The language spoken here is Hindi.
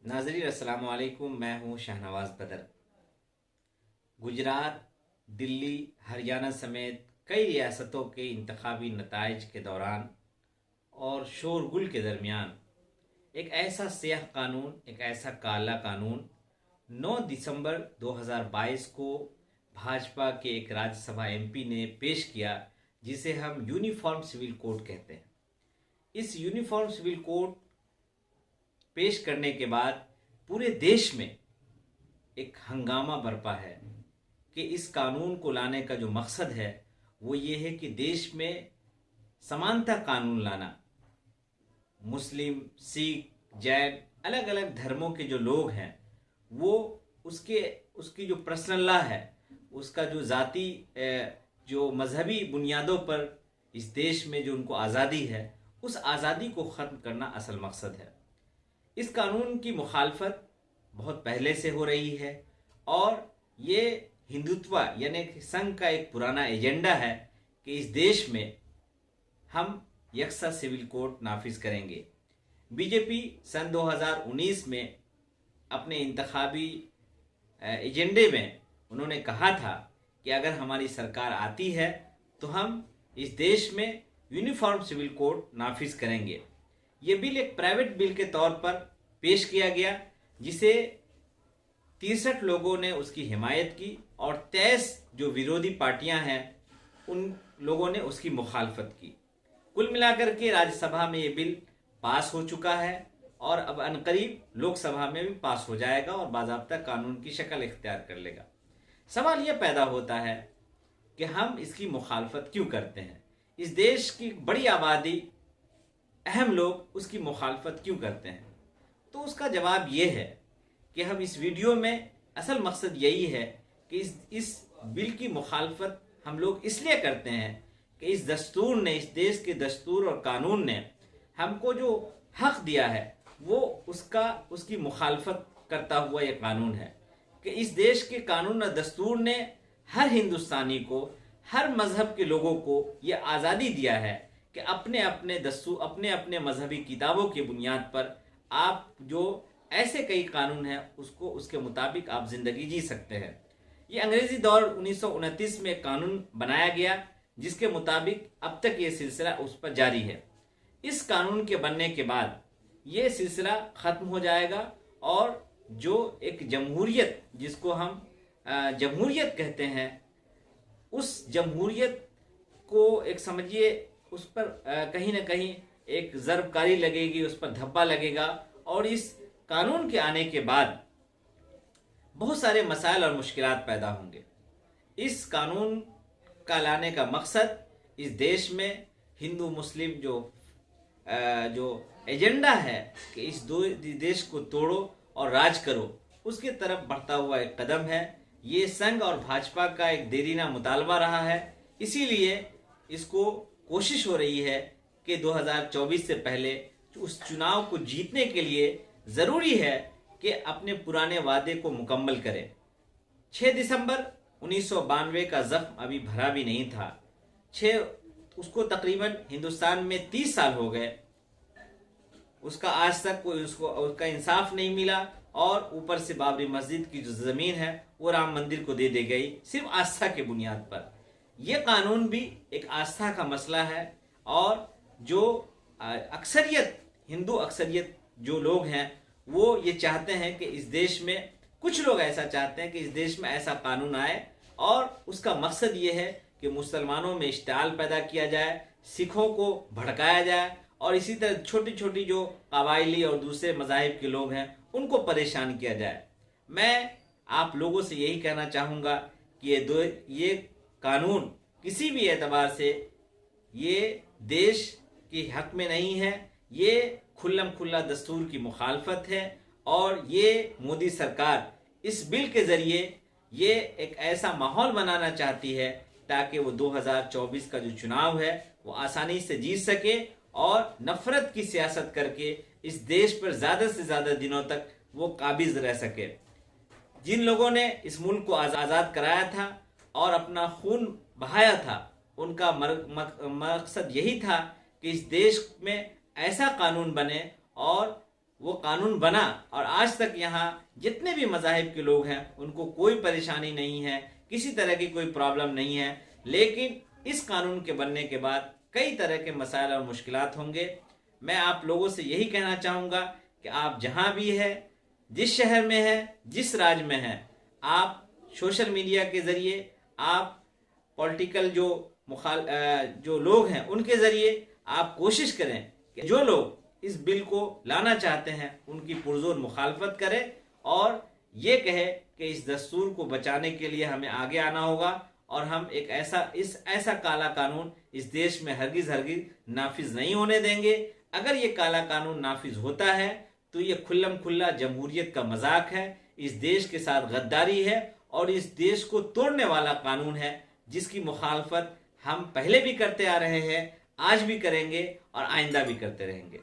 नाज़रीन अस्सलाम वालेकुम। मैं हूँ शाहनवाज़ बदर। गुजरात, दिल्ली, हरियाणा समेत कई रियासतों के इंतखाबी नताइज के दौरान और शोरगुल के दरमियान एक ऐसा स्याह कानून, एक ऐसा काला कानून 9 दिसंबर 2022 को भाजपा के एक राज्यसभा एमपी ने पेश किया, जिसे हम यूनिफॉर्म सिविल कोड कहते हैं। इस यूनिफॉर्म सिविल कोड पेश करने के बाद पूरे देश में एक हंगामा बरपा है कि इस कानून को लाने का जो मकसद है वो ये है कि देश में समानता कानून लाना। मुस्लिम, सिख, जैन, अलग अलग धर्मों के जो लोग हैं वो उसकी जो पर्सनल लॉ है, उसका जो ज़ाती जो मजहबी बुनियादों पर इस देश में जो उनको आज़ादी है, उस आज़ादी को ख़त्म करना असल मकसद है। इस कानून की मुखालफत बहुत पहले से हो रही है और ये हिंदुत्व यानी कि संघ का एक पुराना एजेंडा है कि इस देश में हम यकसा सिविल कोड नाफिज करेंगे। बीजेपी सन 2019 में अपने इंतखाबी एजेंडे में उन्होंने कहा था कि अगर हमारी सरकार आती है तो हम इस देश में यूनिफॉर्म सिविल कोड नाफिज करेंगे। ये बिल एक प्राइवेट बिल के तौर पर पेश किया गया, जिसे 63 लोगों ने उसकी हिमायत की और 23 जो विरोधी पार्टियां हैं उन लोगों ने उसकी मुखालफत की। कुल मिलाकर के राज्यसभा में ये बिल पास हो चुका है और अब अनकरीब लोकसभा में भी पास हो जाएगा और बाज़ाब्ता कानून की शक्ल इख्तियार कर लेगा। सवाल यह पैदा होता है कि हम इसकी मुखालफत क्यों करते हैं। इस देश की बड़ी आबादी, अहम लोग उसकी मुखालफत क्यों करते हैं? तो उसका जवाब ये है कि हम इस वीडियो में असल मकसद यही है कि इस बिल की मुखालफत हम लोग इसलिए करते हैं कि इस दस्तूर ने, इस देश के दस्तूर और कानून ने हमको जो हक दिया है वो उसकी मुखालफत करता हुआ ये कानून है कि इस देश के कानून और दस्तूर ने हर हिंदुस्तानी को, हर मजहब के लोगों को ये आज़ादी दिया है कि अपने अपने दस्तूर, अपने अपने मजहबी किताबों की बुनियाद पर आप जो ऐसे कई कानून हैं उसको उसके मुताबिक आप जिंदगी जी सकते हैं। ये अंग्रेजी दौर 1929 में कानून बनाया गया, जिसके मुताबिक अब तक ये सिलसिला उस पर जारी है। इस कानून के बनने के बाद ये सिलसिला ख़त्म हो जाएगा और जो एक जमहूरियत, जिसको हम जमहूरियत कहते हैं, उस जमहूरियत को एक समझिए उस पर कहीं ना कहीं एक ज़रबकारी लगेगी, उस पर धब्बा लगेगा और इस कानून के आने के बाद बहुत सारे मसाइल और मुश्किलात पैदा होंगे। इस कानून का लाने का मकसद इस देश में हिंदू मुस्लिम जो एजेंडा है कि इस देश को तोड़ो और राज करो, उसके तरफ बढ़ता हुआ एक कदम है। ये संघ और भाजपा का एक देरीना मुतालबा रहा है, इसीलिए इसको कोशिश हो रही है कि 2024 से पहले उस चुनाव को जीतने के लिए ज़रूरी है कि अपने पुराने वादे को मुकम्मल करें। 6 दिसंबर 1992 का जख्म अभी भरा भी नहीं था। उसको तकरीबन हिंदुस्तान में 30 साल हो गए, उसका आज तक कोई उसका इंसाफ नहीं मिला और ऊपर से बाबरी मस्जिद की जो ज़मीन है वो राम मंदिर को दे दी गई, सिर्फ आस्था के बुनियाद पर। यह कानून भी एक आस्था का मसला है और जो अक्सरियत, हिंदू अक्सरियत जो लोग हैं वो ये चाहते हैं कि इस देश में, कुछ लोग ऐसा चाहते हैं कि इस देश में ऐसा कानून आए और उसका मकसद ये है कि मुसलमानों में इश्तिआल पैदा किया जाए, सिखों को भड़काया जाए और इसी तरह छोटी छोटी जो कबायली और दूसरे मज़ाहिब के लोग हैं उनको परेशान किया जाए। मैं आप लोगों से यही कहना चाहूँगा कि ये कानून किसी भी एतबार से ये देश के हक में नहीं है, ये खुल्लम खुल्ला दस्तूर की मुखालफत है और ये मोदी सरकार इस बिल के ज़रिए ये एक ऐसा माहौल बनाना चाहती है ताकि वो 2024 का जो चुनाव है वो आसानी से जीत सके और नफरत की सियासत करके इस देश पर ज़्यादा से ज़्यादा दिनों तक वो काबिज रह सके। जिन लोगों ने इस मुल्क को आज़ाद कराया था और अपना खून बहाया था, उनका मकसद यही था कि इस देश में ऐसा कानून बने और वो कानून बना और आज तक यहाँ जितने भी मज़ाहिब के लोग हैं उनको कोई परेशानी नहीं है, किसी तरह की कोई प्रॉब्लम नहीं है। लेकिन इस कानून के बनने के बाद कई तरह के मसाइल और मुश्किलात होंगे। मैं आप लोगों से यही कहना चाहूँगा कि आप जहाँ भी है, जिस शहर में है, जिस राज्य में है, आप सोशल मीडिया के ज़रिए, आप पॉलिटिकल जो लोग हैं उनके ज़रिए आप कोशिश करें कि जो लोग इस बिल को लाना चाहते हैं उनकी पुरजोर मुखालफत करें और ये कहे कि इस दस्तूर को बचाने के लिए हमें आगे आना होगा और हम एक ऐसा काला कानून इस देश में हरगिज़ नाफिज नहीं होने देंगे। अगर ये काला कानून नाफिज होता है तो ये खुल्लम खुल्ला जमहूरियत का मजाक है, इस देश के साथ गद्दारी है और इस देश को तोड़ने वाला कानून है, जिसकी मुखालफत हम पहले भी करते आ रहे हैं, आज भी करेंगे और आइंदा भी करते रहेंगे।